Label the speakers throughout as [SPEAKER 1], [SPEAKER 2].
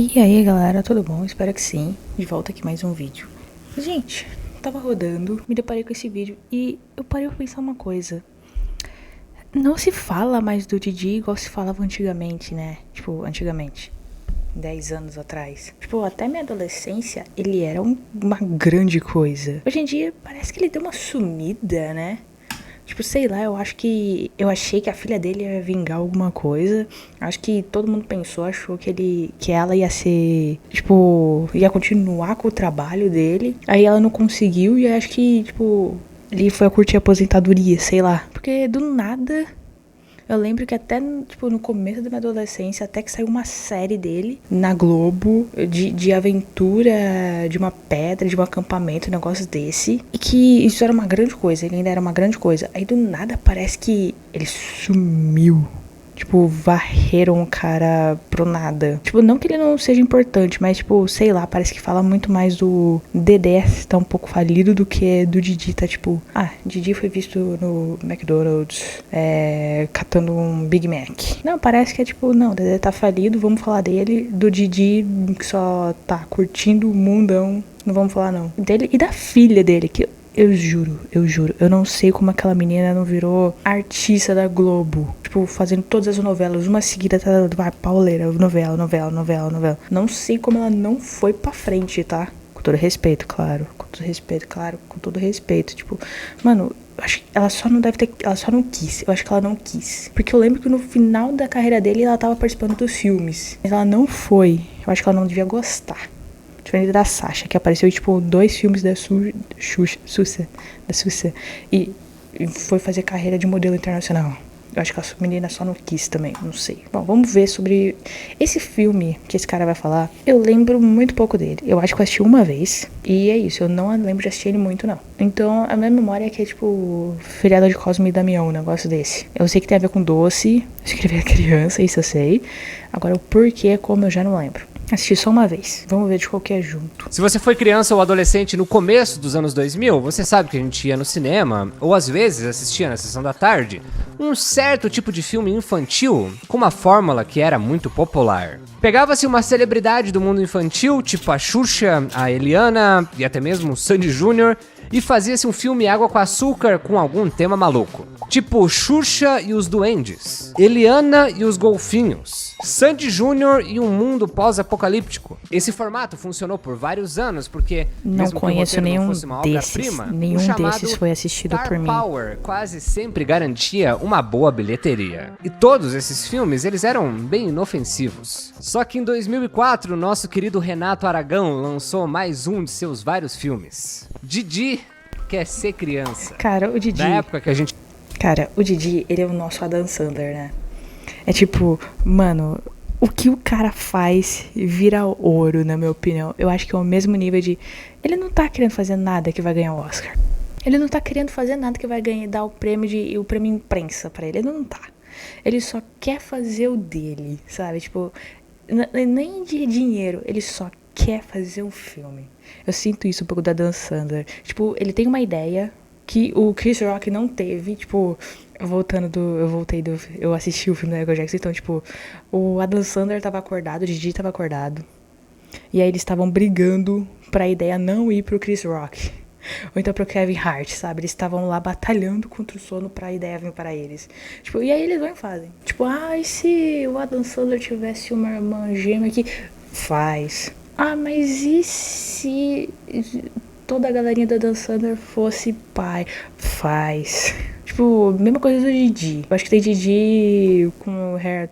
[SPEAKER 1] E aí galera, tudo bom? Espero que sim. De volta aqui mais um vídeo. Gente, tava rodando, me deparei com esse vídeo e eu parei pra pensar uma coisa. Não se fala mais do Didi igual se falava antigamente, né? Tipo, antigamente. 10 anos atrás. Tipo, até minha adolescência, ele era uma grande coisa. Hoje em dia, parece que ele deu uma sumida, né? Tipo, sei lá, eu achei que a filha dele ia vingar alguma coisa. Acho que todo mundo achou que ela ia ser, tipo, ia continuar com o trabalho dele. Aí ela não conseguiu e acho que, tipo, ele foi a curtir a aposentadoria, sei lá. Porque do nada, eu lembro que até, tipo, no começo da minha adolescência, até que saiu uma série dele na Globo, de aventura, de uma pedra, de um acampamento, um negócio desse. E que isso era uma grande coisa, ele ainda era uma grande coisa. Aí do nada parece que ele sumiu. Tipo, varreram o cara pro nada. Tipo, não que ele não seja importante, mas, tipo, sei lá, parece que fala muito mais do Dedé tá um pouco falido do que do Didi, tá tipo... Ah, Didi foi visto no McDonald's, catando um Big Mac. Não, parece que é tipo, não, Dedé tá falido, vamos falar dele. Do Didi, que só tá curtindo o mundão, não vamos falar não. Dele e da filha dele, que... Eu juro, eu não sei como aquela menina não virou artista da Globo. Tipo, fazendo todas as novelas, uma seguida, vai, pauleira, novela. Não sei como ela não foi pra frente, tá? Com todo respeito, claro. Com todo respeito. Tipo, mano, acho que ela só não quis. Eu acho que ela não quis. Porque eu lembro que no final da carreira dele, ela tava participando dos filmes. Mas ela não foi. Eu acho que ela não devia gostar. Diferente da Sasha, que apareceu em, tipo, 2 filmes da Xuxa. E foi fazer carreira de modelo internacional. Eu acho que a menina só não quis também, não sei. Bom, vamos ver sobre esse filme que esse cara vai falar. Eu lembro muito pouco dele. Eu acho que eu assisti uma vez. E é isso, eu não lembro de assistir ele muito, não. Então, a minha memória é que é tipo Feriado de Cosme e Damião, um negócio desse. Eu sei que tem a ver com doce, escrever a criança, isso eu sei. Agora, o porquê, como eu já não lembro. Assisti só uma vez. Vamos ver de qualquer junto.
[SPEAKER 2] Se você foi criança ou adolescente no começo dos anos 2000, você sabe que a gente ia no cinema, ou às vezes assistia na sessão da tarde, um certo tipo de filme infantil com uma fórmula que era muito popular. Pegava-se uma celebridade do mundo infantil, tipo a Xuxa, a Eliana e até mesmo o Sandy Júnior, e fazia-se um filme água com açúcar com algum tema maluco. Tipo Xuxa e os Duendes, Eliana e os Golfinhos, Sandy Júnior e um mundo pós-apocalíptico. Esse formato funcionou por vários anos porque,
[SPEAKER 1] não conheço nenhum
[SPEAKER 2] não fosse uma obra-prima,
[SPEAKER 1] nenhum desses foi assistido
[SPEAKER 2] Star
[SPEAKER 1] por mim.
[SPEAKER 2] Power quase sempre garantia uma boa bilheteria. E todos esses filmes, eles eram bem inofensivos. Só que em 2004, nosso querido Renato Aragão lançou mais um de seus vários filmes. Didi quer ser criança.
[SPEAKER 1] Cara, o Didi...
[SPEAKER 2] Na época que a gente...
[SPEAKER 1] Cara, o Didi, ele é o nosso Adam Sandler, né? É tipo, mano, o que o cara faz vira ouro, na minha opinião. Eu acho que é o mesmo nível de... Ele não tá querendo fazer nada que vai ganhar o Oscar. Ele não tá querendo fazer nada que vai dar o prêmio imprensa pra ele. Ele não tá. Ele só quer fazer o dele, sabe? Tipo, nem de dinheiro. Ele só quer fazer um filme. Eu sinto isso um pouco da Dan Sandler. Tipo, ele tem uma ideia que o Chris Rock não teve, tipo, eu assisti o filme da Michael Jackson, então, tipo, o Adam Sandler tava acordado, o Didi tava acordado, e aí eles estavam brigando pra ideia não ir pro Chris Rock, ou então pro Kevin Hart, sabe, eles estavam lá batalhando contra o sono pra ideia vir pra eles, tipo, e aí eles vão e fazem, tipo, e se o Adam Sandler tivesse uma irmã gêmea aqui, faz, mas e se... toda a galerinha da Dan Sandler fosse pai, faz. Tipo, mesma coisa do Didi. Eu acho que tem Didi com hair,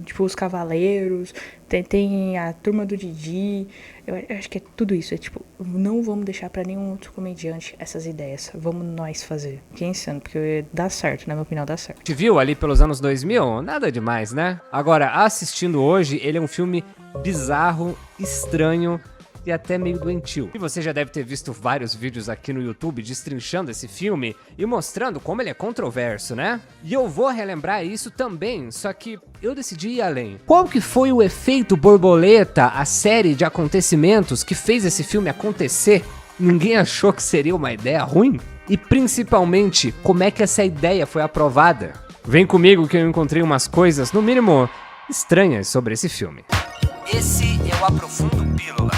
[SPEAKER 1] tipo, os Cavaleiros, tem a turma do Didi. Eu acho que é tudo isso. É tipo, não vamos deixar pra nenhum outro comediante essas ideias. Vamos nós fazer. Pensando, porque dá certo, na minha opinião, dá certo.
[SPEAKER 2] Te viu ali pelos anos 2000? Nada demais, né? Agora, assistindo hoje, ele é um filme bizarro, estranho e até meio doentio. E você já deve ter visto vários vídeos aqui no YouTube destrinchando esse filme e mostrando como ele é controverso, né? E eu vou relembrar isso também, só que eu decidi ir além. Qual que foi o efeito borboleta, a série de acontecimentos que fez esse filme acontecer? Ninguém achou que seria uma ideia ruim? E principalmente, como é que essa ideia foi aprovada? Vem comigo que eu encontrei umas coisas, no mínimo, estranhas sobre esse filme. Esse é o Aprofundo Pílula.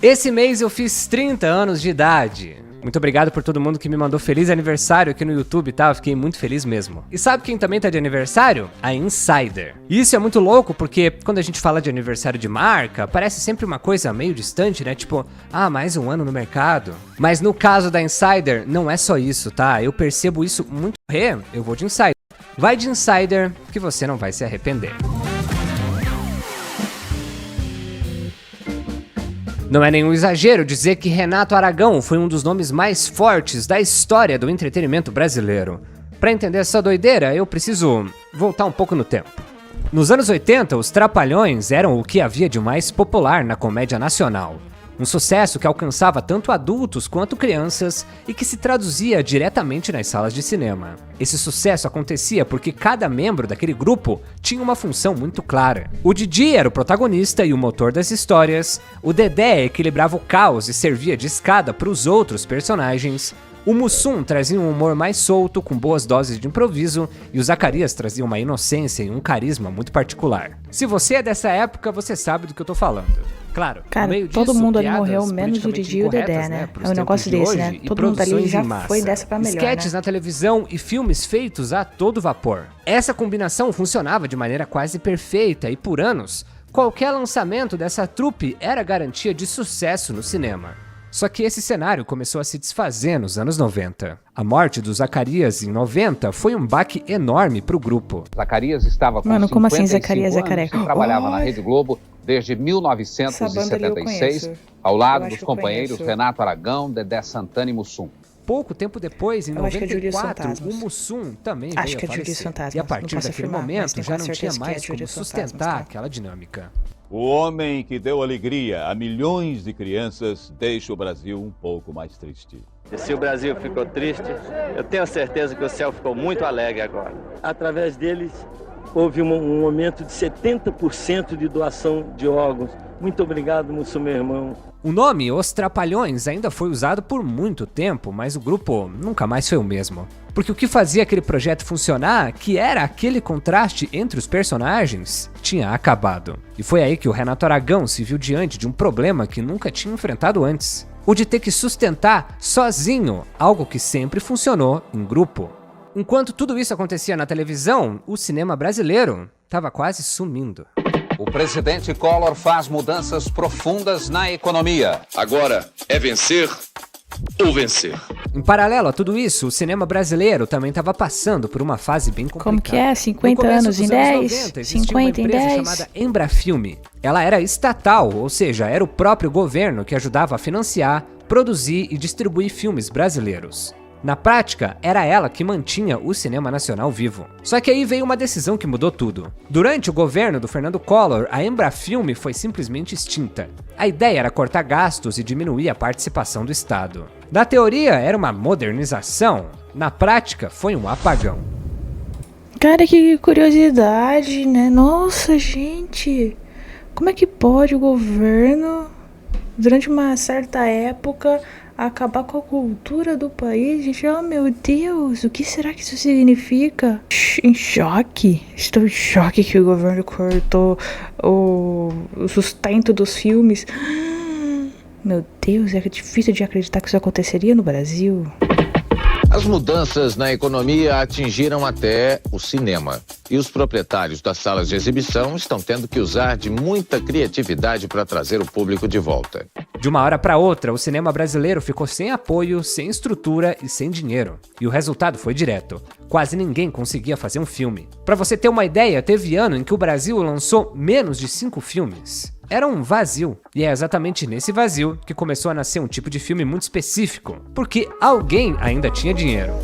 [SPEAKER 2] Esse mês eu fiz 30 anos de idade. Muito obrigado por todo mundo que me mandou feliz aniversário aqui no YouTube, tá? Eu fiquei muito feliz mesmo. E sabe quem também tá de aniversário? A Insider. E isso é muito louco porque quando a gente fala de aniversário de marca, parece sempre uma coisa meio distante, né? Tipo, mais um ano no mercado. Mas no caso da Insider, não é só isso, tá? Eu percebo isso muito. Eu vou de Insider. Vai de Insider que você não vai se arrepender. Não é nenhum exagero dizer que Renato Aragão foi um dos nomes mais fortes da história do entretenimento brasileiro. Para entender essa doideira, eu preciso voltar um pouco no tempo. Nos anos 80, os Trapalhões eram o que havia de mais popular na comédia nacional. Um sucesso que alcançava tanto adultos quanto crianças e que se traduzia diretamente nas salas de cinema. Esse sucesso acontecia porque cada membro daquele grupo tinha uma função muito clara. O Didi era o protagonista e o motor das histórias, o Dedé equilibrava o caos e servia de escada para os outros personagens, o Mussum trazia um humor mais solto, com boas doses de improviso, e o Zacarias trazia uma inocência e um carisma muito particular. Se você é dessa época, você sabe do que eu tô falando. Claro,
[SPEAKER 1] cara,
[SPEAKER 2] no meio
[SPEAKER 1] todo
[SPEAKER 2] disso,
[SPEAKER 1] mundo ali morreu, menos o Didi e o Dedé, né? É um negócio desse, né? Todo mundo ali já foi dessa pra melhor,
[SPEAKER 2] sketches
[SPEAKER 1] né?
[SPEAKER 2] na televisão e filmes feitos a todo vapor. Essa combinação funcionava de maneira quase perfeita e por anos, qualquer lançamento dessa trupe era garantia de sucesso no cinema. Só que esse cenário começou a se desfazer nos anos 90. A morte do Zacarias em 90 foi um baque enorme pro grupo.
[SPEAKER 3] Zacarias estava com
[SPEAKER 1] Mano, como assim
[SPEAKER 3] 55
[SPEAKER 1] Zacarias é
[SPEAKER 3] anos
[SPEAKER 1] careca?
[SPEAKER 3] e trabalhava na Rede Globo desde 1976, ao lado dos companheiros Renato Aragão, Dedé Santana e Mussum.
[SPEAKER 2] Pouco tempo depois, em
[SPEAKER 1] Eu acho que é Júlio
[SPEAKER 2] 94,
[SPEAKER 1] Fantasmas.
[SPEAKER 2] o Mussum também
[SPEAKER 1] Acho
[SPEAKER 2] veio
[SPEAKER 1] que é
[SPEAKER 2] a
[SPEAKER 1] Júlio
[SPEAKER 2] falecer.
[SPEAKER 1] Fantasmas.
[SPEAKER 2] E a
[SPEAKER 1] Não
[SPEAKER 2] partir
[SPEAKER 1] posso
[SPEAKER 2] daquele
[SPEAKER 1] afirmar, mas
[SPEAKER 2] momento
[SPEAKER 1] tenho
[SPEAKER 2] já
[SPEAKER 1] quase
[SPEAKER 2] não tinha
[SPEAKER 1] certeza que é
[SPEAKER 2] mais como
[SPEAKER 1] Júlio
[SPEAKER 2] sustentar
[SPEAKER 1] Fantasmas, tá?
[SPEAKER 2] aquela dinâmica.
[SPEAKER 4] O homem que deu alegria a milhões de crianças deixa o Brasil um pouco mais triste.
[SPEAKER 5] E se o Brasil ficou triste, eu tenho certeza que o céu ficou muito alegre agora.
[SPEAKER 6] Através deles, houve um aumento de 70% de doação de órgãos. Muito obrigado, Mussum, meu irmão.
[SPEAKER 2] O nome Os Trapalhões ainda foi usado por muito tempo, mas o grupo nunca mais foi o mesmo. Porque o que fazia aquele projeto funcionar, que era aquele contraste entre os personagens, tinha acabado. E foi aí que o Renato Aragão se viu diante de um problema que nunca tinha enfrentado antes. O de ter que sustentar sozinho algo que sempre funcionou em grupo. Enquanto tudo isso acontecia na televisão, o cinema brasileiro estava quase sumindo.
[SPEAKER 3] O presidente Collor faz mudanças profundas na economia.
[SPEAKER 7] Agora é vencer ou vencer.
[SPEAKER 2] Em paralelo a tudo isso, o cinema brasileiro também estava passando por uma fase bem complicada.
[SPEAKER 1] Como que é? 50 anos em 10? 50 em 10?
[SPEAKER 2] Chamada Embrafilme. Ela era estatal, ou seja, era o próprio governo que ajudava a financiar, produzir e distribuir filmes brasileiros. Na prática, era ela que mantinha o cinema nacional vivo. Só que aí veio uma decisão que mudou tudo. Durante o governo do Fernando Collor, a Embrafilme foi simplesmente extinta. A ideia era cortar gastos e diminuir a participação do Estado. Na teoria, era uma modernização. Na prática, foi um apagão.
[SPEAKER 1] Cara, que curiosidade, né? Nossa, gente. Como é que pode o governo, durante uma certa época, acabar com a cultura do país? Gente, oh meu Deus, o que será que isso significa? Em choque. Estou em choque que o governo cortou o sustento dos filmes. Meu Deus, é difícil de acreditar que isso aconteceria no Brasil.
[SPEAKER 8] As mudanças na economia atingiram até o cinema. E os proprietários das salas de exibição estão tendo que usar de muita criatividade para trazer o público de volta.
[SPEAKER 2] De uma hora para outra, o cinema brasileiro ficou sem apoio, sem estrutura e sem dinheiro. E o resultado foi direto. Quase ninguém conseguia fazer um filme. Para você ter uma ideia, teve ano em que o Brasil lançou menos de 5 filmes. Era um vazio. E é exatamente nesse vazio que começou a nascer um tipo de filme muito específico. Porque alguém ainda tinha dinheiro.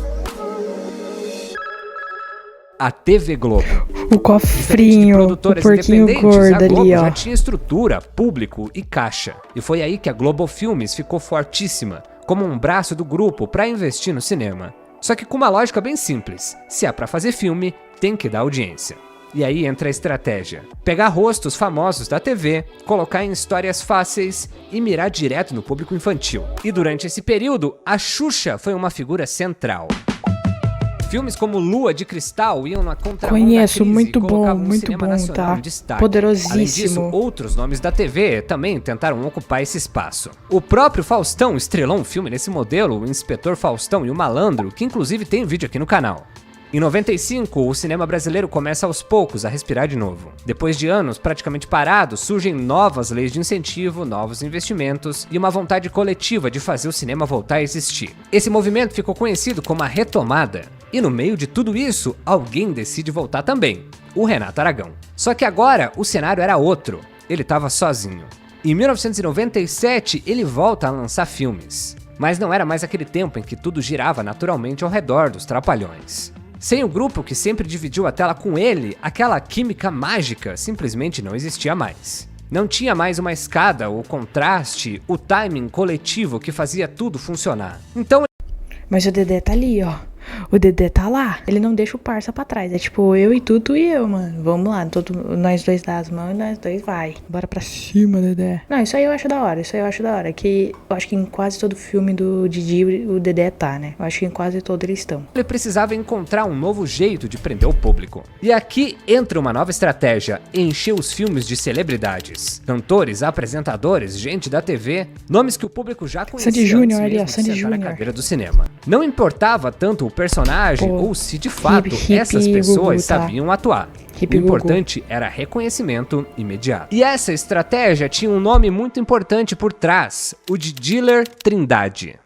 [SPEAKER 2] A TV Globo.
[SPEAKER 1] O cofrinho, o porquinho gordo
[SPEAKER 2] a Globo
[SPEAKER 1] ali, ó.
[SPEAKER 2] já tinha estrutura, público e caixa. E foi aí que a Globo Filmes ficou fortíssima, como um braço do grupo para investir no cinema. Só que com uma lógica bem simples. Se é para fazer filme, tem que dar audiência. E aí entra a estratégia. Pegar rostos famosos da TV, colocar em histórias fáceis e mirar direto no público infantil. E durante esse período, a Xuxa foi uma figura central. Filmes como Lua de Cristal iam na contramão
[SPEAKER 1] Conheço,
[SPEAKER 2] da crise
[SPEAKER 1] muito
[SPEAKER 2] e colocavam
[SPEAKER 1] bom,
[SPEAKER 2] o cinema nacional
[SPEAKER 1] tá?
[SPEAKER 2] em destaque.
[SPEAKER 1] Poderosíssimo.
[SPEAKER 2] Além disso, outros nomes da TV também tentaram ocupar esse espaço. O próprio Faustão estrelou um filme nesse modelo, o Inspetor Faustão e o Malandro, que inclusive tem vídeo aqui no canal. Em 95, o cinema brasileiro começa aos poucos a respirar de novo. Depois de anos praticamente parados, surgem novas leis de incentivo, novos investimentos e uma vontade coletiva de fazer o cinema voltar a existir. Esse movimento ficou conhecido como a retomada. E no meio de tudo isso, alguém decide voltar também, o Renato Aragão. Só que agora o cenário era outro, ele estava sozinho. Em 1997, ele volta a lançar filmes. Mas não era mais aquele tempo em que tudo girava naturalmente ao redor dos Trapalhões. Sem o grupo que sempre dividiu a tela com ele, aquela química mágica simplesmente não existia mais. Não tinha mais uma escada, o contraste, o timing coletivo que fazia tudo funcionar. Então...
[SPEAKER 1] Mas o Dedé tá ali, ó. O Dedé tá lá. Ele não deixa o parça pra trás. É tipo, eu e tu e eu, mano. Vamos lá. Nós dois dá as mãos e nós dois vai. Bora pra cima, Dedé. Não, isso aí eu acho da hora. Que eu acho que em quase todo filme do Didi o Dedé tá, né? Eu acho que em quase todos eles estão.
[SPEAKER 2] Ele precisava encontrar um novo jeito de prender o público. E aqui entra uma nova estratégia: encher os filmes de celebridades. Cantores, apresentadores, gente da TV, nomes que o público já conhecia.
[SPEAKER 1] Sandy Júnior
[SPEAKER 2] ali, ó.
[SPEAKER 1] Sandy Júnior.
[SPEAKER 2] Na cadeira do cinema. Não importava tanto o personagem ou se de fato essas pessoas sabiam atuar. O importante era reconhecimento imediato. E essa estratégia tinha um nome muito importante por trás: o de Diller Trindade.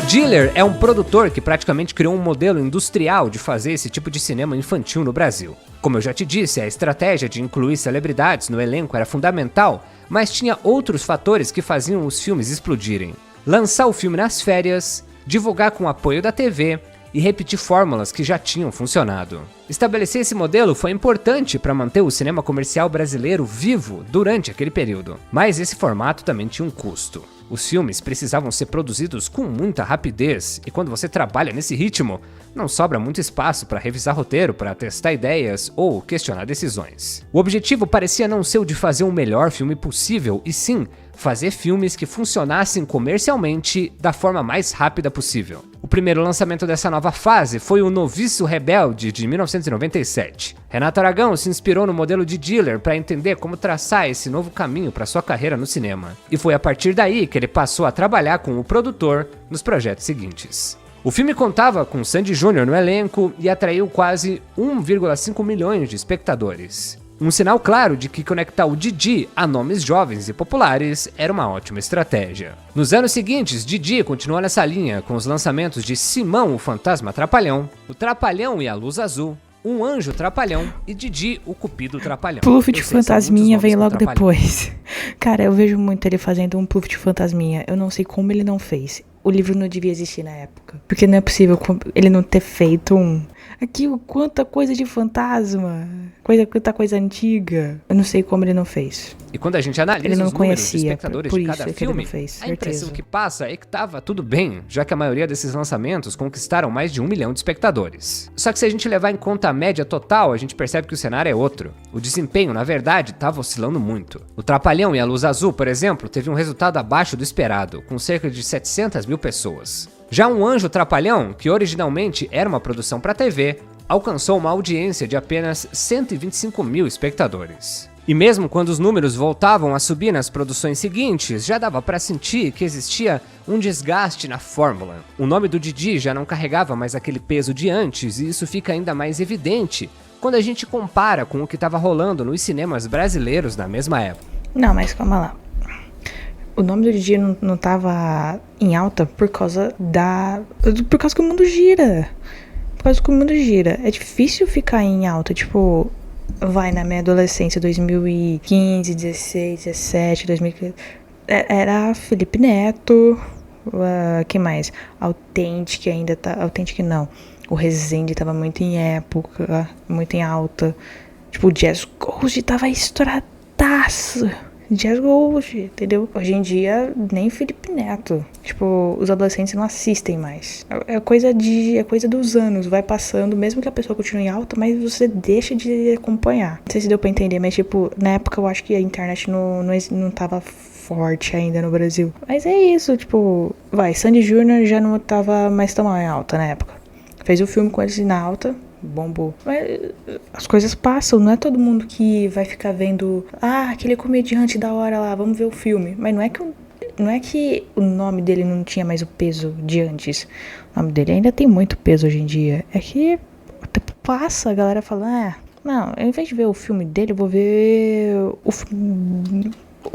[SPEAKER 2] Diller é um produtor que praticamente criou um modelo industrial de fazer esse tipo de cinema infantil no Brasil. Como eu já te disse, a estratégia de incluir celebridades no elenco era fundamental, mas tinha outros fatores que faziam os filmes explodirem. Lançar o filme nas férias, divulgar com o apoio da TV e repetir fórmulas que já tinham funcionado. Estabelecer esse modelo foi importante para manter o cinema comercial brasileiro vivo durante aquele período, mas esse formato também tinha um custo. Os filmes precisavam ser produzidos com muita rapidez e quando você trabalha nesse ritmo, não sobra muito espaço para revisar roteiro, para testar ideias ou questionar decisões. O objetivo parecia não ser o de fazer o melhor filme possível, e sim fazer filmes que funcionassem comercialmente da forma mais rápida possível. O primeiro lançamento dessa nova fase foi o Noviço Rebelde, de 1997. Renato Aragão se inspirou no modelo de Diller para entender como traçar esse novo caminho para sua carreira no cinema. E foi a partir daí que ele passou a trabalhar com o produtor nos projetos seguintes. O filme contava com Sandy Júnior no elenco e atraiu quase 1,5 milhões de espectadores. Um sinal claro de que conectar o Didi a nomes jovens e populares era uma ótima estratégia. Nos anos seguintes, Didi continuou nessa linha com os lançamentos de Simão, o Fantasma Trapalhão, o Trapalhão e a Luz Azul, Um Anjo Trapalhão e Didi, o Cupido Trapalhão.
[SPEAKER 1] Pluft de Fantasminha vem logo depois. Cara, eu vejo muito ele fazendo um Pluft de Fantasminha. Eu não sei como ele não fez. O livro não devia existir na época. Porque não é possível ele não ter feito um... Aqui, quanta coisa de fantasma. Quanta coisa antiga. Eu não sei como ele não fez.
[SPEAKER 2] E quando a gente analisa
[SPEAKER 1] ele não
[SPEAKER 2] os números de
[SPEAKER 1] conhecia,
[SPEAKER 2] espectadores
[SPEAKER 1] por
[SPEAKER 2] de
[SPEAKER 1] isso
[SPEAKER 2] cada
[SPEAKER 1] é que ele
[SPEAKER 2] filme,
[SPEAKER 1] não fez,
[SPEAKER 2] a impressão que passa é que tava tudo bem, já que a maioria desses lançamentos conquistaram mais de 1 milhão de espectadores. Só que se a gente levar em conta a média total, a gente percebe que o cenário é outro. O desempenho, na verdade, estava oscilando muito. O Trapalhão e a Luz Azul, por exemplo, teve um resultado abaixo do esperado, com cerca de 700 mil pessoas. Já Um Anjo Trapalhão, que originalmente era uma produção para TV, alcançou uma audiência de apenas 125 mil espectadores. E mesmo quando os números voltavam a subir nas produções seguintes, já dava para sentir que existia um desgaste na fórmula. O nome do Didi já não carregava mais aquele peso de antes, e isso fica ainda mais evidente quando a gente compara com o que estava rolando nos cinemas brasileiros na mesma época.
[SPEAKER 1] Não, mas calma lá. O nome do Didi não tava em alta por causa que o mundo gira. Por causa que o mundo gira. É difícil ficar em alta, tipo... Vai, na minha adolescência, 2015, 16, 17, 2015... Era Felipe Neto... quem mais? Authentic ainda tá... Authentic não. O Resende tava muito em época, muito em alta. Tipo, o Jazz Ghost tava estouradaço. Jazz Ghost, entendeu? Hoje em dia, nem Felipe Neto. Tipo, os adolescentes não assistem mais. É coisa dos anos, vai passando, mesmo que a pessoa continue em alta, mas você deixa de acompanhar. Não sei se deu pra entender, mas tipo, na época eu acho que a internet não tava forte ainda no Brasil. Mas é isso, tipo, Sandy Júnior já não tava mais tão em alta na época. Fez o filme com eles na alta, bombou. Mas as coisas passam, não é todo mundo que vai ficar vendo, aquele comediante da hora lá, vamos ver o filme. Mas não é que o nome dele não tinha mais o peso de antes. O nome dele ainda tem muito peso hoje em dia. É que o tempo passa, a galera fala, não, ao invés de ver o filme dele, eu vou ver o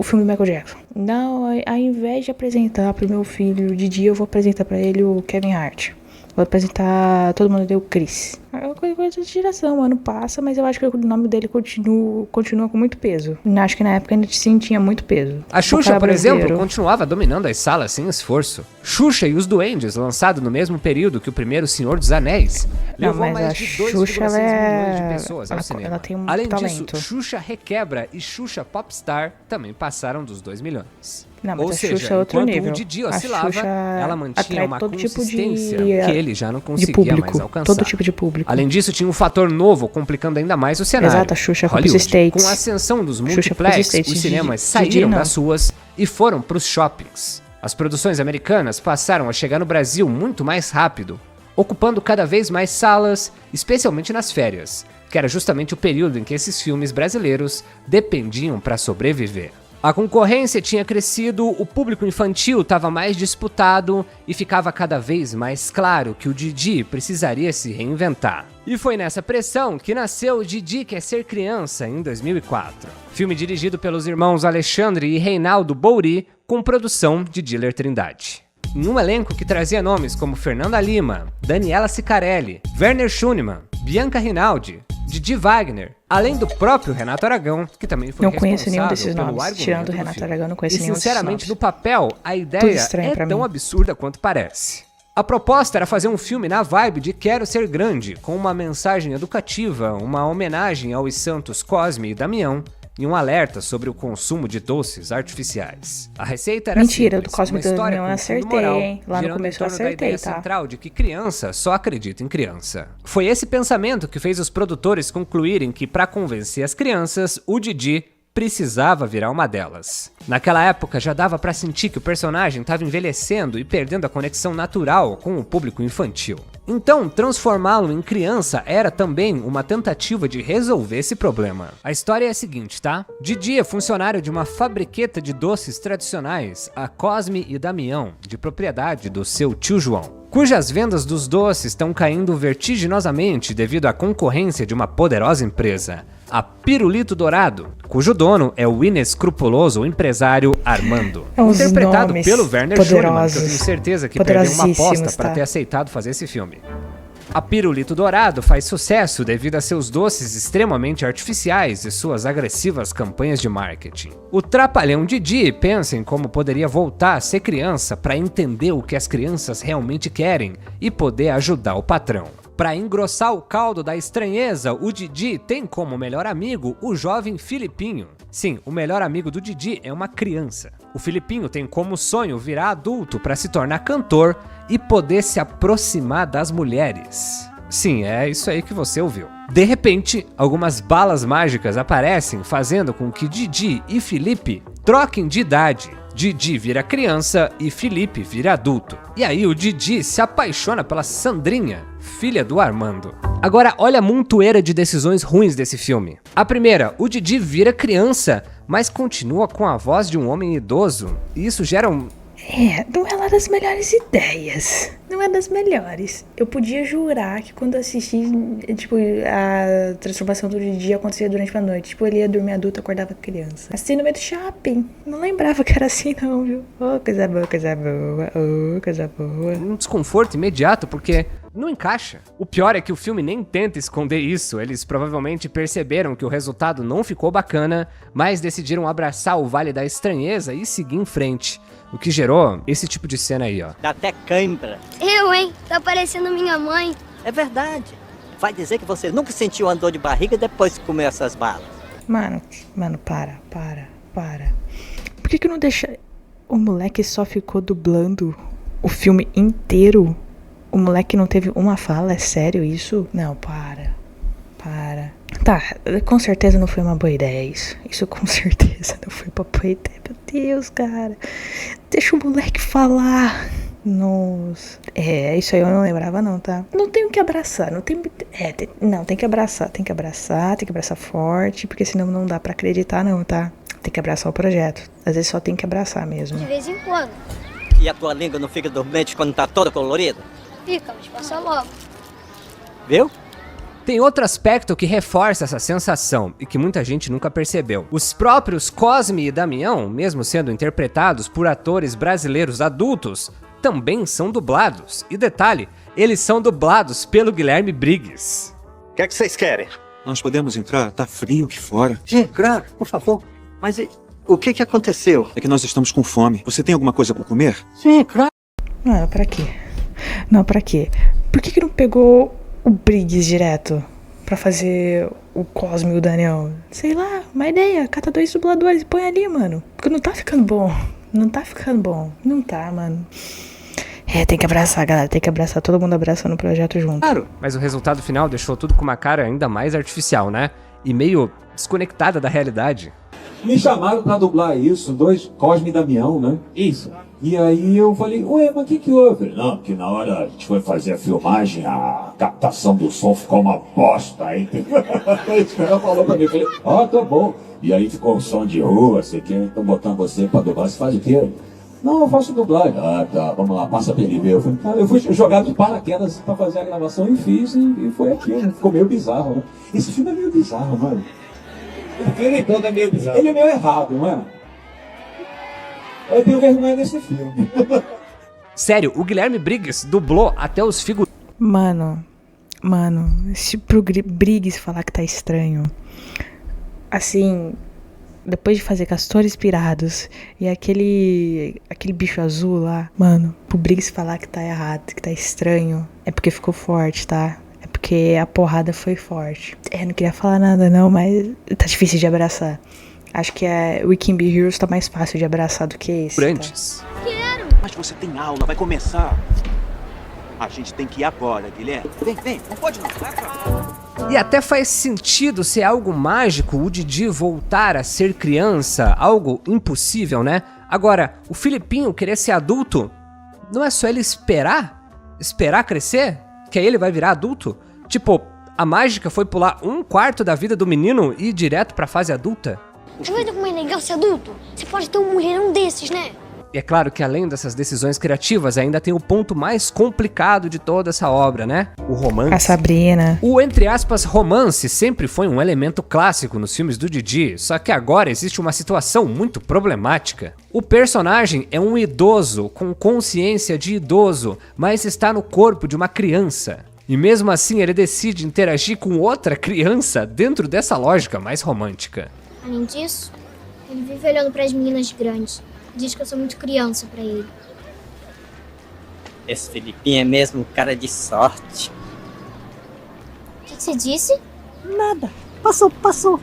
[SPEAKER 1] filme do Michael Jackson. Não, ao invés de apresentar pro meu filho o Didi, eu vou apresentar pra ele o Kevin Hart. Vou apresentar Todo Mundo Deu Chris. É uma coisa de geração, o ano passa, mas eu acho que o nome dele continua com muito peso. Acho que na época ainda sim tinha muito peso.
[SPEAKER 2] A Xuxa, por exemplo, continuava dominando as salas sem esforço. Xuxa e os Duendes, lançado no mesmo período que o primeiro Senhor dos Anéis, levou mais de 2,6 milhões de pessoas ao cinema.
[SPEAKER 1] Ela tem um
[SPEAKER 2] Além
[SPEAKER 1] talento.
[SPEAKER 2] disso, Xuxa Requebra e Xuxa Popstar também passaram dos 2 milhões.
[SPEAKER 1] Não, mas
[SPEAKER 2] Ou
[SPEAKER 1] a
[SPEAKER 2] seja,
[SPEAKER 1] Xuxa é outro
[SPEAKER 2] enquanto
[SPEAKER 1] nível.
[SPEAKER 2] o Didi oscilava, ela mantinha uma
[SPEAKER 1] todo
[SPEAKER 2] consistência
[SPEAKER 1] tipo
[SPEAKER 2] que ele já não conseguia
[SPEAKER 1] público,
[SPEAKER 2] mais alcançar.
[SPEAKER 1] Todo tipo de público.
[SPEAKER 2] Além disso, tinha um fator novo, complicando ainda mais o cenário.
[SPEAKER 1] Exato, a Xuxa foi
[SPEAKER 2] Hollywood.
[SPEAKER 1] pros States.
[SPEAKER 2] Com a ascensão dos
[SPEAKER 1] Xuxa
[SPEAKER 2] multiplex,
[SPEAKER 1] foi pros
[SPEAKER 2] os
[SPEAKER 1] States.
[SPEAKER 2] cinemas
[SPEAKER 1] Didi
[SPEAKER 2] saíram
[SPEAKER 1] não.
[SPEAKER 2] das ruas e foram pros shoppings. As produções americanas passaram a chegar no Brasil muito mais rápido, ocupando cada vez mais salas, especialmente nas férias, que era justamente o período em que esses filmes brasileiros dependiam para sobreviver. A concorrência tinha crescido, o público infantil estava mais disputado e ficava cada vez mais claro que o Didi precisaria se reinventar. E foi nessa pressão que nasceu o Didi Quer Ser Criança, em 2004. Filme dirigido pelos irmãos Alexandre e Reinaldo Bouri, com produção de Diller Trindade. Em um elenco que trazia nomes como Fernanda Lima, Daniela Sicarelli, Werner Schunemann, Bianca Rinaldi, Didi Wagner, além do próprio Renato Aragão, que também foi
[SPEAKER 1] conheço nenhum desses
[SPEAKER 2] pelo
[SPEAKER 1] nomes.
[SPEAKER 2] argumento
[SPEAKER 1] Tirando o
[SPEAKER 2] do
[SPEAKER 1] Renato
[SPEAKER 2] filme.
[SPEAKER 1] Aragão, não conheço nenhum desses
[SPEAKER 2] Sinceramente,
[SPEAKER 1] nomes.
[SPEAKER 2] no papel, a ideia
[SPEAKER 1] estranho pra
[SPEAKER 2] é tão
[SPEAKER 1] mim.
[SPEAKER 2] absurda quanto parece. A proposta era fazer um filme na vibe de Quero Ser Grande, com uma mensagem educativa, uma homenagem aos santos Cosme e Damião, e um alerta sobre o consumo de doces artificiais. A receita era
[SPEAKER 1] Mentira,
[SPEAKER 2] simples,
[SPEAKER 1] do Cosme
[SPEAKER 2] uma história
[SPEAKER 1] Damião eu
[SPEAKER 2] com fundo
[SPEAKER 1] acertei,
[SPEAKER 2] moral,
[SPEAKER 1] hein? Lá no
[SPEAKER 2] girando
[SPEAKER 1] começo
[SPEAKER 2] em torno
[SPEAKER 1] eu
[SPEAKER 2] da
[SPEAKER 1] acertei,
[SPEAKER 2] ideia
[SPEAKER 1] tá?
[SPEAKER 2] central de que criança só acredita em criança. Foi esse pensamento que fez os produtores concluírem que, para convencer as crianças, o Didi precisava virar uma delas. Naquela época já dava pra sentir que o personagem estava envelhecendo e perdendo a conexão natural com o público infantil. Então, transformá-lo em criança era também uma tentativa de resolver esse problema. A história é a seguinte, tá? Didi é funcionário de uma fabriqueta de doces tradicionais, a Cosme e Damião, de propriedade do seu tio João, cujas vendas dos doces estão caindo vertiginosamente devido à concorrência de uma poderosa empresa, a Pirulito Dourado, cujo dono é o inescrupuloso empresário Armando, interpretado
[SPEAKER 1] nomes
[SPEAKER 2] pelo Werner Schunemann, que eu tenho
[SPEAKER 1] poderosos.
[SPEAKER 2] certeza que perdeu uma aposta
[SPEAKER 1] Poderosíssimos,
[SPEAKER 2] para
[SPEAKER 1] tá?
[SPEAKER 2] ter aceitado fazer esse filme. A Pirulito Dourado faz sucesso devido a seus doces extremamente artificiais e suas agressivas campanhas de marketing. O Trapalhão Didi pensa em como poderia voltar a ser criança para entender o que as crianças realmente querem e poder ajudar o patrão. Para engrossar o caldo da estranheza, o Didi tem como melhor amigo o jovem Filipinho. Sim, o melhor amigo do Didi é uma criança. O Filipinho tem como sonho virar adulto para se tornar cantor e poder se aproximar das mulheres. Sim, é isso aí que você ouviu. De repente, algumas balas mágicas aparecem, fazendo com que Didi e Felipe troquem de idade. Didi vira criança e Felipe vira adulto. E aí o Didi se apaixona pela Sandrinha, filha do Armando. Agora, olha a montoeira de decisões ruins desse filme. A primeira, o Didi vira criança, mas continua com a voz de um homem idoso. E isso gera um...
[SPEAKER 1] Não é lá das melhores ideias. Não é das melhores. Eu podia jurar que quando eu assisti, tipo, a transformação do Didi acontecia durante a noite. Tipo, ele ia dormir adulto, acordava criança. Assim no meio do shopping. Não lembrava que era assim não, viu? Oh, coisa boa, coisa boa. Oh, coisa boa.
[SPEAKER 2] um desconforto imediato, porque não encaixa. O pior é que o filme nem tenta esconder isso. Eles provavelmente perceberam que o resultado não ficou bacana, mas decidiram abraçar o Vale da Estranheza e seguir em frente. O que gerou esse tipo de cena aí, ó.
[SPEAKER 9] Dá até cãibra.
[SPEAKER 10] Eu, hein? Tá parecendo minha mãe.
[SPEAKER 9] É verdade. Vai dizer que você nunca sentiu uma dor de barriga depois que comeu essas balas.
[SPEAKER 1] Mano, para. Por que não deixa... O moleque só ficou dublando o filme inteiro? O moleque não teve uma fala? É sério isso? Não, para. Para. Tá, com certeza não foi uma boa ideia isso. Isso com certeza não foi uma boa ideia. Meu Deus, cara. Deixa o moleque falar. Nossa. Isso aí eu não lembrava não, tá? Não tenho que abraçar, não tem... tem que abraçar, tem que abraçar forte, porque senão não dá pra acreditar não, tá? Tem que abraçar o projeto. Às vezes só tem que abraçar mesmo.
[SPEAKER 10] De vez em quando.
[SPEAKER 9] E a tua língua não fica dormente quando tá toda colorida?
[SPEAKER 10] Fica, mas passa logo.
[SPEAKER 9] Viu?
[SPEAKER 2] Tem outro aspecto que reforça essa sensação e que muita gente nunca percebeu. Os próprios Cosme e Damião, mesmo sendo interpretados por atores brasileiros adultos, também são dublados. E detalhe, eles são dublados pelo Guilherme Briggs.
[SPEAKER 5] O que é que vocês querem?
[SPEAKER 11] Nós podemos entrar? Tá frio aqui fora.
[SPEAKER 9] Sim, claro, por favor. Mas o que aconteceu?
[SPEAKER 11] É que nós estamos com fome. Você tem alguma coisa para comer?
[SPEAKER 9] Sim, claro.
[SPEAKER 1] Não, pra quê? Não, pra quê? Por que não pegou o Briggs direto pra fazer o Cosme e o Daniel? Sei lá, uma ideia. Cata 2 dubladores e põe ali, mano. Porque não tá ficando bom. Não tá ficando bom. Não tá, mano. Tem que abraçar, galera. Tem que abraçar. Todo mundo abraçando o projeto junto.
[SPEAKER 9] Claro.
[SPEAKER 2] Mas o resultado final deixou tudo com uma cara ainda mais artificial, né? E meio desconectada da realidade.
[SPEAKER 12] Me chamaram pra dublar isso, 2 Cosme e Damião, né? Isso. E aí eu falei, ué, mas o que houve? Não, porque na hora a gente foi fazer a filmagem, a captação do som ficou uma bosta aí. Esse cara falou pra mim, eu falei, tá bom. E aí ficou o som de rua, sei que, estão botando você pra dublar, você faz o quê? Não, eu faço dublagem. Tá, vamos lá, passa pra ele ver. Eu fui jogado de paraquedas pra fazer a gravação e fiz, e foi aquilo. Ficou meio bizarro, né? Esse filme é meio bizarro, mano. O filme todo é meio bizarro. Ele é meio errado, não é? Eu tenho vergonha desse filme.
[SPEAKER 2] Sério, o Guilherme Briggs dublou até os figurantes.
[SPEAKER 1] Mano, se pro Briggs falar que tá estranho, assim, depois de fazer Castores Pirados e aquele bicho azul lá, mano, pro Briggs falar que tá errado, que tá estranho, é porque ficou forte, tá? É porque a porrada foi forte. Não queria falar nada não, mas tá difícil de abraçar. Acho que We Can Be Heroes tá mais fácil de abraçar do que esse.
[SPEAKER 2] Tá?
[SPEAKER 10] Quero!
[SPEAKER 11] Mas você tem aula, vai começar. A gente tem que ir agora, Guilherme. Vem, não pode não. Vai pra cá.
[SPEAKER 2] E até faz sentido ser algo mágico o Didi voltar a ser criança, algo impossível, né? Agora, o Filipinho querer ser adulto, não é só ele esperar crescer, que aí ele vai virar adulto? Tipo, a mágica foi pular 1/4 da vida do menino e ir direto pra fase adulta?
[SPEAKER 10] Tá vendo como é legal ser adulto? Você pode ter um mulherão desses, né?
[SPEAKER 2] E é claro que além dessas decisões criativas, ainda tem o ponto mais complicado de toda essa obra, né? O romance.
[SPEAKER 1] A Sabrina.
[SPEAKER 2] O, entre aspas, romance sempre foi um elemento clássico nos filmes do Didi, só que agora existe uma situação muito problemática. O personagem é um idoso, com consciência de idoso, mas está no corpo de uma criança. E mesmo assim ele decide interagir com outra criança dentro dessa lógica mais romântica.
[SPEAKER 10] Além disso, ele vive olhando para as meninas grandes. Diz que eu sou muito criança pra ele.
[SPEAKER 9] Esse Filipinho é mesmo um cara de sorte.
[SPEAKER 10] O que você disse?
[SPEAKER 9] Nada. Passou.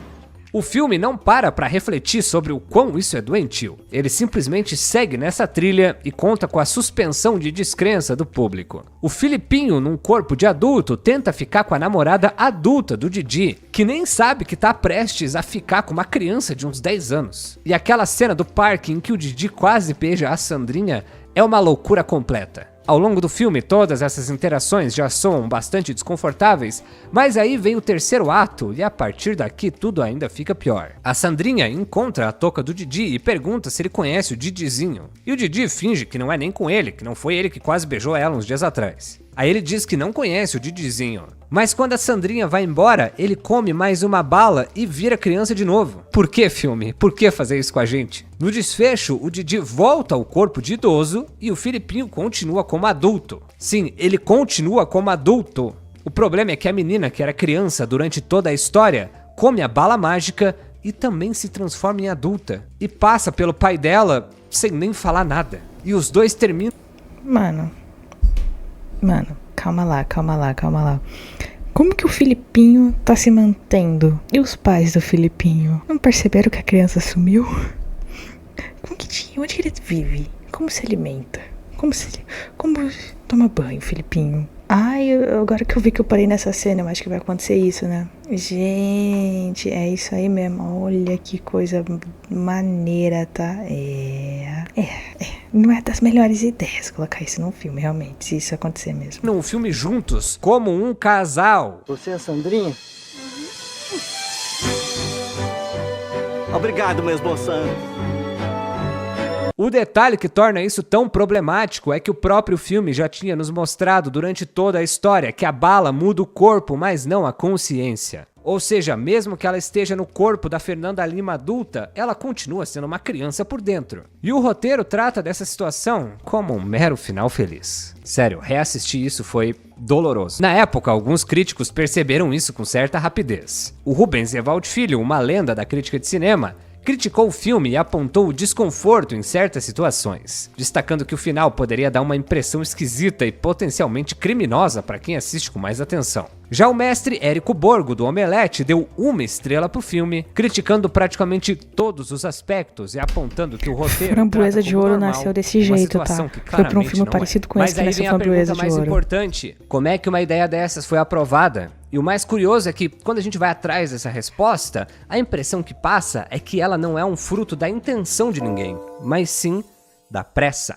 [SPEAKER 2] O filme não para pra refletir sobre o quão isso é doentio. Ele simplesmente segue nessa trilha e conta com a suspensão de descrença do público. O Filipinho, num corpo de adulto, tenta ficar com a namorada adulta do Didi, que nem sabe que tá prestes a ficar com uma criança de uns 10 anos. E aquela cena do parque em que o Didi quase beija a Sandrinha é uma loucura completa. Ao longo do filme, todas essas interações já soam bastante desconfortáveis, mas aí vem o terceiro ato e a partir daqui tudo ainda fica pior. A Sandrinha encontra a touca do Didi e pergunta se ele conhece o Didizinho. E o Didi finge que não é nem com ele, que não foi ele que quase beijou ela uns dias atrás. Aí ele diz que não conhece o Didizinho. Mas quando a Sandrinha vai embora, ele come mais uma bala e vira criança de novo. Por que, filme? Por que fazer isso com a gente? No desfecho, o Didi volta ao corpo de idoso e o Filipinho continua como adulto. Sim, ele continua como adulto. O problema é que a menina, que era criança durante toda a história, come a bala mágica e também se transforma em adulta. E passa pelo pai dela sem nem falar nada. E os dois terminam...
[SPEAKER 1] Mano, calma lá. Como que o Filipinho tá se mantendo? E os pais do Filipinho? Não perceberam que a criança sumiu? Onde que ele vive? Como se alimenta? Como toma banho, Filipinho? Ai, agora que eu vi que eu parei nessa cena, eu acho que vai acontecer isso, né? Gente, é isso aí mesmo. Olha que coisa maneira, tá? Não é das melhores ideias colocar isso num filme, realmente, se isso acontecer mesmo.
[SPEAKER 2] Num filme juntos, como um casal.
[SPEAKER 9] Você é a Sandrinha? Obrigado, meus moçãs.
[SPEAKER 2] O detalhe que torna isso tão problemático é que o próprio filme já tinha nos mostrado durante toda a história que a bala muda o corpo, mas não a consciência. Ou seja, mesmo que ela esteja no corpo da Fernanda Lima adulta, ela continua sendo uma criança por dentro. E o roteiro trata dessa situação como um mero final feliz. Sério, reassistir isso foi doloroso. Na época, alguns críticos perceberam isso com certa rapidez. O Rubens Evald Filho, uma lenda da crítica de cinema, criticou o filme e apontou o desconforto em certas situações, destacando que o final poderia dar uma impressão esquisita e potencialmente criminosa para quem assiste com mais atenção. Já o mestre Érico Borgo, do Omelete, deu 1 estrela pro filme, criticando praticamente todos os aspectos e apontando que o roteiro...
[SPEAKER 1] Framboesa de Ouro nasceu desse jeito, tá? Foi pra um filme parecido com esse que nasceu Framboesa de Ouro. Mas aí vem a pergunta mais importante: como é que uma ideia dessas foi aprovada? E o mais curioso é que, quando a gente vai atrás dessa resposta, a impressão que passa é que ela não é um fruto da intenção de ninguém, mas sim da pressa.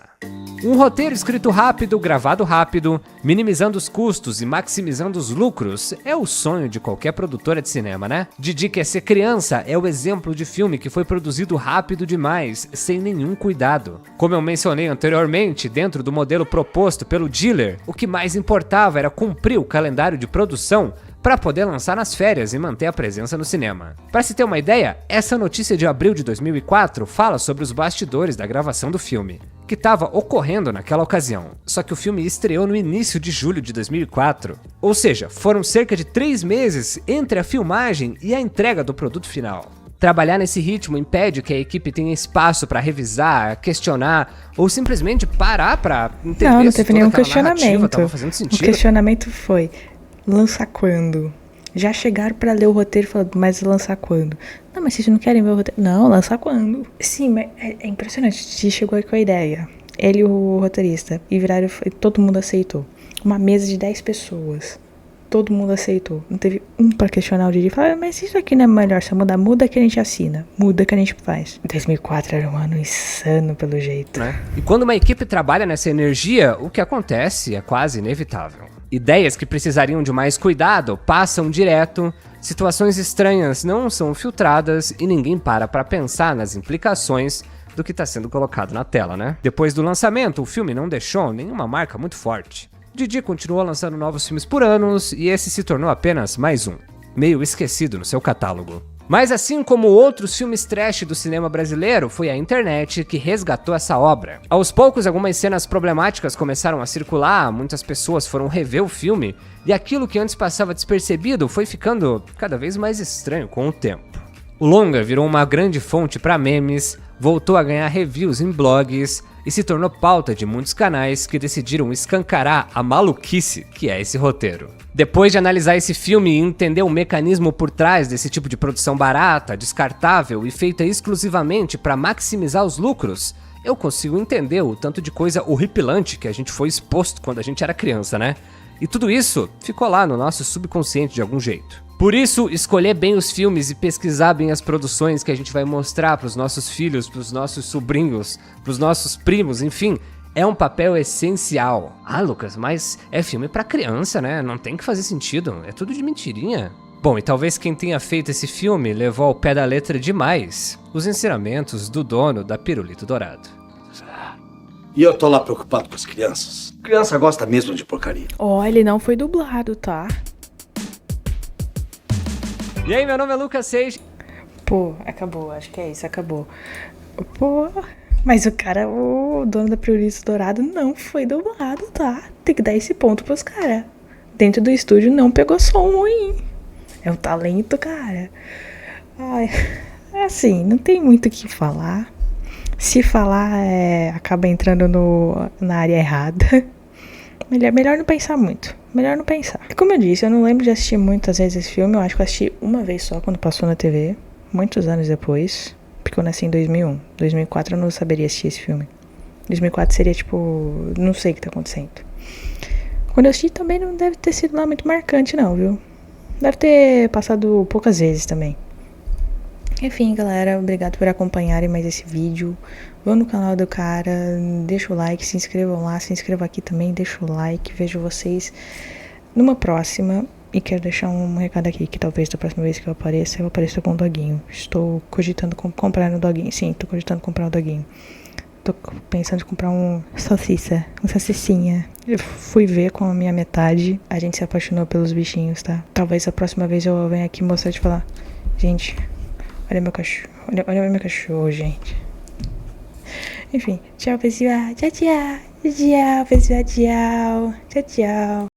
[SPEAKER 1] Um roteiro escrito rápido, gravado rápido, minimizando os custos e maximizando os lucros é o sonho de qualquer produtora de cinema, né? Didi Quer Ser Criança é o exemplo de filme que foi produzido rápido demais, sem nenhum cuidado. Como eu mencionei anteriormente, dentro do modelo proposto pelo Diller, o que mais importava era cumprir o calendário de produção para poder lançar nas férias e manter a presença no cinema. Para se ter uma ideia, essa notícia de abril de 2004 fala sobre os bastidores da gravação do filme, que estava ocorrendo naquela ocasião, só que o filme estreou no início de julho de 2004. Ou seja, foram cerca de 3 meses entre a filmagem e a entrega do produto final. Trabalhar nesse ritmo impede que a equipe tenha espaço para revisar, questionar ou simplesmente parar para entender não
[SPEAKER 2] se
[SPEAKER 1] teve
[SPEAKER 2] toda
[SPEAKER 1] nenhum
[SPEAKER 2] aquela
[SPEAKER 1] questionamento.
[SPEAKER 2] narrativa estava fazendo sentido.
[SPEAKER 1] O questionamento foi: lançar quando? Já chegaram pra ler o roteiro e falaram, mas lançar quando? Não, mas vocês não querem ver o roteiro? Não, lançar quando? Sim, mas é impressionante. Você chegou aí com a ideia, ele e o roteirista, e viraram, e todo mundo aceitou. Uma mesa de 10 pessoas. Todo mundo aceitou. Não teve um pra questionar o Didi. Falaram, mas isso aqui não é melhor só mudar? Muda que a gente assina. Muda que a gente faz. 2004 era um ano insano, pelo jeito.
[SPEAKER 2] E quando uma equipe trabalha nessa energia, o que acontece é quase inevitável. Ideias que precisariam de mais cuidado passam direto, situações estranhas não são filtradas e ninguém para pensar nas implicações do que está sendo colocado na tela, né? Depois do lançamento, o filme não deixou nenhuma marca muito forte. Didi continuou lançando novos filmes por anos e esse se tornou apenas mais um, meio esquecido no seu catálogo. Mas assim como outros filmes trash do cinema brasileiro, foi a internet que resgatou essa obra. Aos poucos, algumas cenas problemáticas começaram a circular, muitas pessoas foram rever o filme, e aquilo que antes passava despercebido foi ficando cada vez mais estranho com o tempo. O longa virou uma grande fonte para memes, voltou a ganhar reviews em blogs e se tornou pauta de muitos canais que decidiram escancarar a maluquice que é esse roteiro. Depois de analisar esse filme e entender o mecanismo por trás desse tipo de produção barata, descartável e feita exclusivamente para maximizar os lucros, eu consigo entender o tanto de coisa horripilante que a gente foi exposto quando a gente era criança, né? E tudo isso ficou lá no nosso subconsciente de algum jeito. Por isso, escolher bem os filmes e pesquisar bem as produções que a gente vai mostrar para os nossos filhos, para os nossos sobrinhos, para os nossos primos, enfim, é um papel essencial. Ah, Lucas, mas é filme para criança, né? Não tem que fazer sentido, é tudo de mentirinha. Bom, e talvez quem tenha feito esse filme levou ao pé da letra demais os ensinamentos do dono da Pirulito Dourado.
[SPEAKER 13] E eu tô lá preocupado com as crianças. Criança gosta mesmo de porcaria.
[SPEAKER 1] Ó, ele não foi dublado, tá?
[SPEAKER 2] E aí, meu nome é Lucas Seixas.
[SPEAKER 1] Pô, acabou, acho que é isso, acabou. Pô, mas o cara, o dono da Pirulito Dourado não foi dublado, tá? Tem que dar esse ponto pros caras. Dentro do estúdio não pegou som ruim. É um talento, cara. Ai, assim, não tem muito o que falar. Se falar, acaba entrando na área errada. Melhor não pensar muito. Melhor não pensar. Como eu disse, eu não lembro de assistir muitas vezes esse filme. Eu acho que eu assisti uma vez só quando passou na TV. Muitos anos depois. Porque eu nasci em 2001. 2004 eu não saberia assistir esse filme. 2004 seria tipo... Não sei o que tá acontecendo. Quando eu assisti também não deve ter sido lá muito marcante não, viu? Deve ter passado poucas vezes também. Enfim, galera, obrigado por acompanharem mais esse vídeo. Vão no canal do cara, deixa o like, se inscrevam lá, se inscrevam aqui também, deixa o like. Vejo vocês numa próxima. E quero deixar um recado aqui, que talvez da próxima vez que eu apareça com o doguinho. Estou cogitando comprar um doguinho. Sim, estou cogitando comprar um doguinho. Tô pensando em comprar um salsicinha. Eu fui ver com a minha metade. A gente se apaixonou pelos bichinhos, tá? Talvez a próxima vez eu venha aqui mostrar e te falar. Gente, olha meu cachorro. Olha meu cachorro, gente. Enfim, tchau, pessoal. Tchau, pessoal. Tchau.